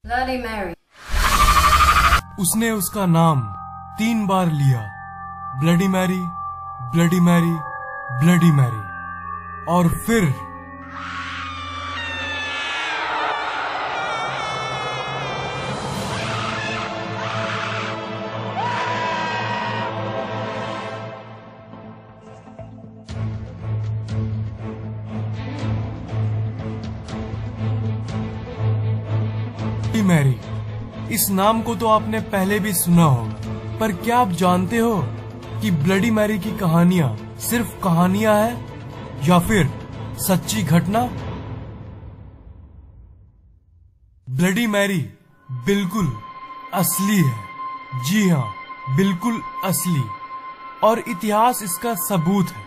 Bloody Mary। उसने उसका नाम 3 बार लिया, bloody Mary, bloody Mary, bloody Mary, और फिर मैरी। इस नाम को तो आपने पहले भी सुना होगा, पर क्या आप जानते हो कि ब्लडी मैरी की कहानियां सिर्फ कहानियां हैं या फिर सच्ची घटना? ब्लडी मैरी बिल्कुल असली है। जी हाँ, बिल्कुल असली। और इतिहास इसका सबूत है।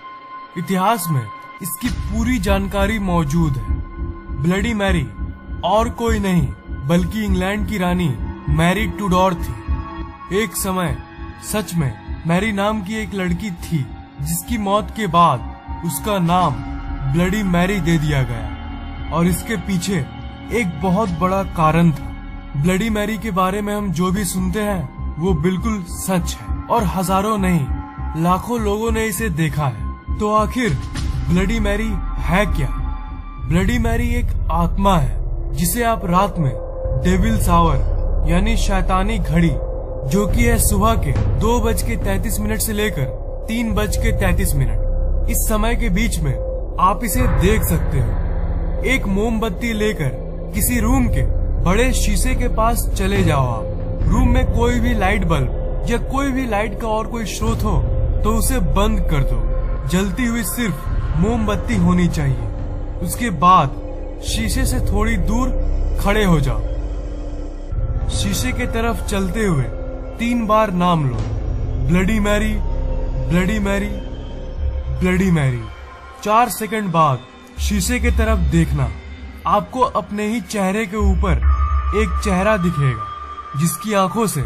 इतिहास में इसकी पूरी जानकारी मौजूद है। ब्लडी मैरी और कोई नहीं बल्कि इंग्लैंड की रानी मैरी टूडोर थी। एक समय सच में मैरी नाम की एक लड़की थी, जिसकी मौत के बाद उसका नाम ब्लडी मैरी दे दिया गया। और इसके पीछे एक बहुत बड़ा कारण था। ब्लडी मैरी के बारे में हम जो भी सुनते हैं वो बिल्कुल सच है, और हजारों नहीं लाखों लोगों ने इसे देखा है। तो आखिर ब्लडी मैरी है क्या? ब्लडी मैरी एक आत्मा है जिसे आप रात में डेविल्स आवर यानी शैतानी घड़ी, जो कि है सुबह के 2:33 से लेकर 3:33, इस समय के बीच में आप इसे देख सकते हो। एक मोमबत्ती लेकर किसी रूम के बड़े शीशे के पास चले जाओ। आप रूम में कोई भी लाइट बल्ब या कोई भी लाइट का और कोई स्रोत हो तो उसे बंद कर दो। जलती हुई सिर्फ मोमबत्ती होनी चाहिए। उसके बाद शीशे से थोड़ी दूर खड़े हो जाओ। शीशे के तरफ चलते हुए 3 बार नाम लो, bloody Mary, bloody Mary, bloody Mary. 4 second बाद शीशे के तरफ देखना। आपको अपने ही चेहरे के ऊपर एक चेहरा दिखेगा, जिसकी आंखों से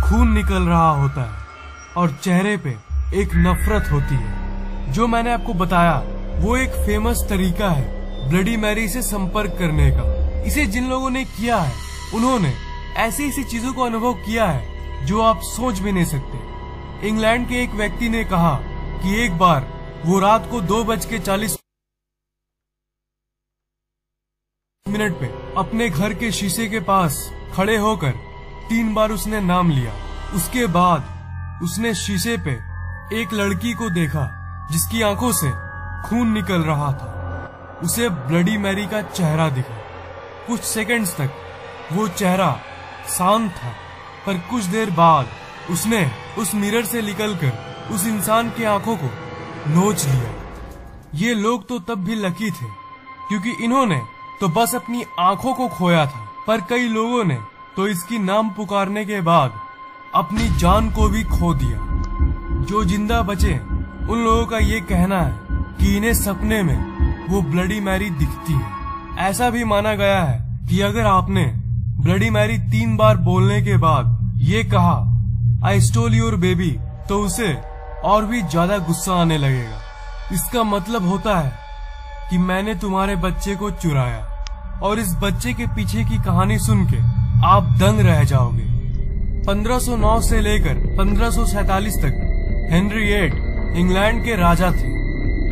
खून निकल रहा होता है और चेहरे पे एक नफरत होती है। जो मैंने आपको बताया वो एक फेमस तरीका है ब्लडी मैरी से संपर्क करने का। इसे जिन लोगों ने किया है उन्होंने ऐसी ऐसी चीजों को अनुभव किया है जो आप सोच भी नहीं सकते। इंग्लैंड के एक व्यक्ति ने कहा कि एक बार वो रात को 2:40 पे अपने घर के शीशे के पास खड़े होकर 3 बार उसने नाम लिया। उसके बाद उसने शीशे पे एक लड़की को देखा जिसकी आंखों से खून निकल रहा था। उसे ब्लडी मैरी का चेहरा दिखा। कुछ सेकंड्स तक वो चेहरा शांत था, पर कुछ देर बाद उसने उस मिरर से निकलकर उस इंसान की आंखों को नोच लिया। ये लोग तो तब भी लकी थे, क्योंकि इन्होंने तो बस अपनी आंखों को खोया था, पर कई लोगों ने तो इसकी नाम पुकारने के बाद अपनी जान को भी खो दिया। जो जिंदा बचे उन लोगों का ये कहना है कि इन्हें सपने में वो ब्लडी मैरी दिखती है। ऐसा भी माना गया है कि अगर आपने ब्लडी मैरी 3 बार बोलने के बाद ये कहा आई स्टोल योर बेबी, तो उसे और भी ज्यादा गुस्सा आने लगेगा। इसका मतलब होता है कि मैंने तुम्हारे बच्चे को चुराया, और इस बच्चे के पीछे की कहानी सुन के आप दंग रह जाओगे। 1509 से लेकर 1547 तक हेनरी VIII इंग्लैंड के राजा थे।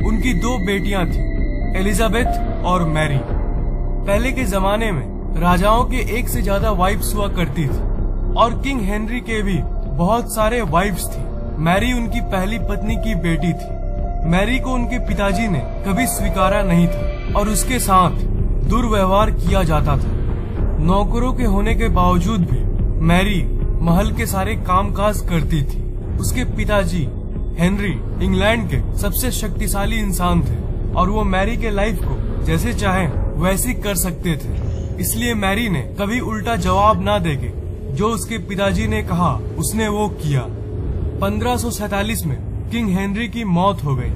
उनकी 2 बेटियां थी, एलिजाबेथ और मैरी। पहले के जमाने में राजाओं के 1 से ज्यादा वाइफ्स हुआ करती थी, और किंग हेनरी के भी बहुत सारे वाइफ्स थी। मैरी उनकी पहली पत्नी की बेटी थी। मैरी को उनके पिताजी ने कभी स्वीकारा नहीं था और उसके साथ दुर्व्यवहार किया जाता था। नौकरों के होने के बावजूद भी मैरी महल के सारे कामकाज करती थी। उसके पिताजी हेनरी इंग्लैंड के सबसे शक्तिशाली इंसान थे, और वो मैरी के लाइफ को जैसे चाहे वैसे कर सकते थे। इसलिए मैरी ने कभी उल्टा जवाब ना देके जो उसके पिताजी ने कहा उसने वो किया। 1547 में किंग हेनरी की मौत हो गई।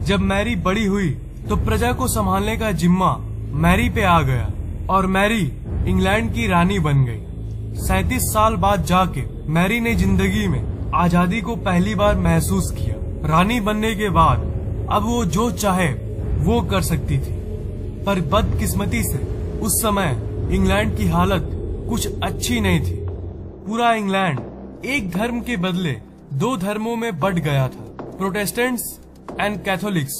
जब मैरी बड़ी हुई तो प्रजा को संभालने का जिम्मा मैरी पे आ गया, और मैरी इंग्लैंड की रानी बन गई। 37 साल बाद जाके मैरी ने जिंदगी में आजादी को पहली बार महसूस किया। रानी बनने के बाद अब वो जो चाहे वो कर सकती थी, पर बदकिस्मती से उस समय इंग्लैंड की हालत कुछ अच्छी नहीं थी। पूरा इंग्लैंड एक धर्म के बदले दो धर्मों में बंट गया था। प्रोटेस्टेंट्स एंड कैथोलिक्स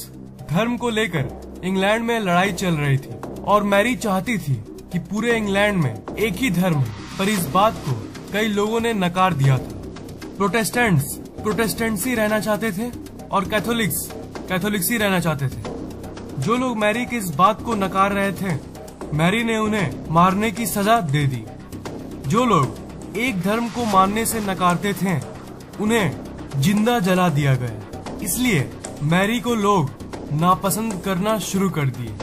धर्म को लेकर इंग्लैंड में लड़ाई चल रही थी और मैरी चाहती थी कि पूरे इंग्लैंड में एक ही धर्म हो, पर इस बात को कई लोगों ने नकार दिया था। प्रोटेस्टेंट्स प्रोटेस्टेंट्स रहना चाहते थे और कैथोलिक्स ही रहना चाहते थे। जो लोग मैरी की इस बात को नकार रहे थे, मैरी ने उन्हें मारने की सजा दे दी। जो लोग एक धर्म को मानने से नकारते थे, उन्हें जिंदा जला दिया गया। इसलिए मैरी को लोग नापसंद करना शुरू कर दिए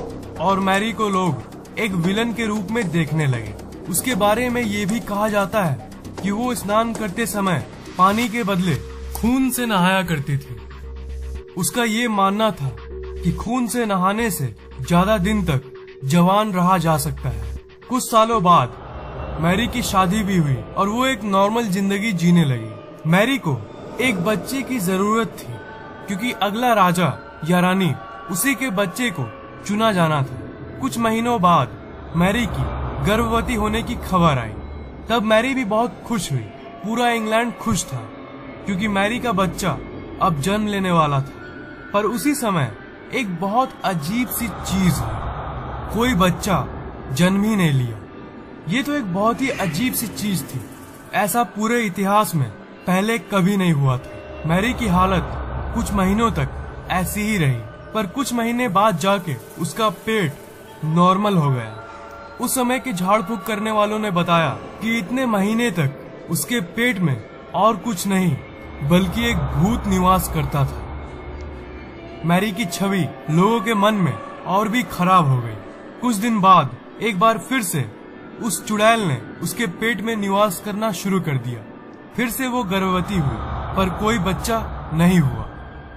और मैरी को लोग एक विलन के रूप में देखने लगे। उसके बारे में ये भी कहा जाता है कि वो स्नान करते समय पानी के बदले खून से नहाया करती थी। उसका ये मानना था कि खून से नहाने से ज्यादा दिन तक जवान रहा जा सकता है। कुछ सालों बाद मैरी की शादी भी हुई और वो एक नॉर्मल जिंदगी जीने लगी। मैरी को एक बच्चे की जरूरत थी क्योंकि अगला राजा या रानी उसी के बच्चे को चुना जाना था। कुछ महीनों बाद मैरी की गर्भवती होने की खबर आई। तब मैरी भी बहुत खुश हुई। पूरा इंग्लैंड खुश था क्योंकि मैरी का बच्चा अब जन्म लेने वाला था। पर उसी समय एक बहुत अजीब सी चीज है, कोई बच्चा जन्म ही नहीं लिया। ये तो एक बहुत ही अजीब सी चीज थी। ऐसा पूरे इतिहास में पहले कभी नहीं हुआ था। मैरी की हालत कुछ महीनों तक ऐसी ही रही, पर कुछ महीने बाद जाके उसका पेट नॉर्मल हो गया। उस समय के झाड़ फूक करने वालों ने बताया कि इतने महीने तक उसके पेट में और कुछ नहीं बल्कि एक भूत निवास करता था। मैरी की छवि लोगों के मन में और भी खराब हो गई। कुछ दिन बाद एक बार फिर से उस चुड़ैल ने उसके पेट में निवास करना शुरू कर दिया। फिर से वो गर्भवती हुई, पर कोई बच्चा नहीं हुआ।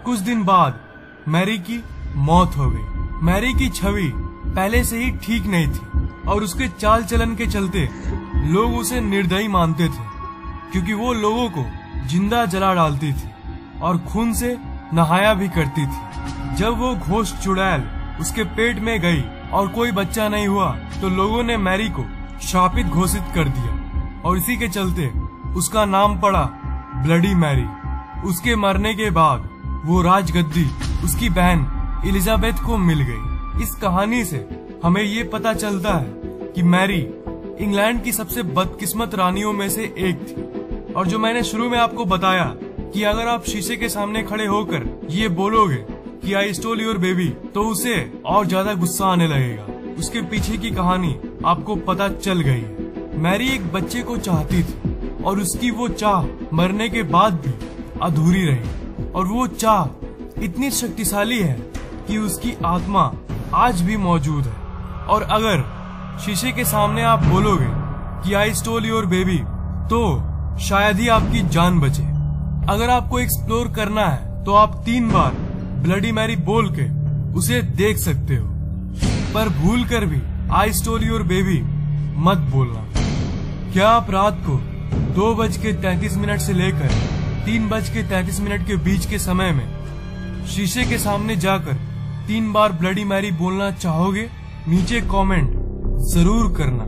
कुछ दिन बाद मैरी की मौत हो गई। मैरी की छवि पहले से ही ठीक नहीं थी और उसके चाल चलन के चलते लोग उसे निर्दयी मानते थे क्योंकि वो लोगों को जिंदा जला डालती थी और खून से नहाया भी करती थी। जब वो घोस्ट चुड़ैल उसके पेट में गई और कोई बच्चा नहीं हुआ तो लोगों ने मैरी को शापित घोषित कर दिया और इसी के चलते उसका नाम पड़ा ब्लडी मैरी। उसके मरने के बाद वो राजगद्दी उसकी बहन एलिजाबेथ को मिल गई। इस कहानी से हमें ये पता चलता है कि मैरी इंग्लैंड की सबसे बदकिस्मत रानियों में से एक थी। और जो मैंने शुरू में आपको बताया कि अगर आप शीशे के सामने खड़े होकर ये बोलोगे कि आई स्टोल योर बेबी, तो उसे और ज्यादा गुस्सा आने लगेगा। उसके पीछे की कहानी आपको पता चल गई है। मैरी एक बच्चे को चाहती थी और उसकी वो चाह मरने के बाद भी अधूरी रही और वो चाह इतनी शक्तिशाली है कि उसकी आत्मा आज भी मौजूद है। और अगर शीशे के सामने आप बोलोगे कि आई स्टोल योर बेबी, तो शायद ही आपकी जान बचे। अगर आपको एक्सप्लोर करना है तो आप 3 बार ब्लडी मैरी बोल के उसे देख सकते हो, पर भूल कर भी आई स्टोल योर बेबी मत बोलना। क्या आप रात को 2:33 से लेकर 3:33 के बीच के समय में शीशे के सामने जाकर 3 बार ब्लडी मैरी बोलना चाहोगे? नीचे कमेंट जरूर करना।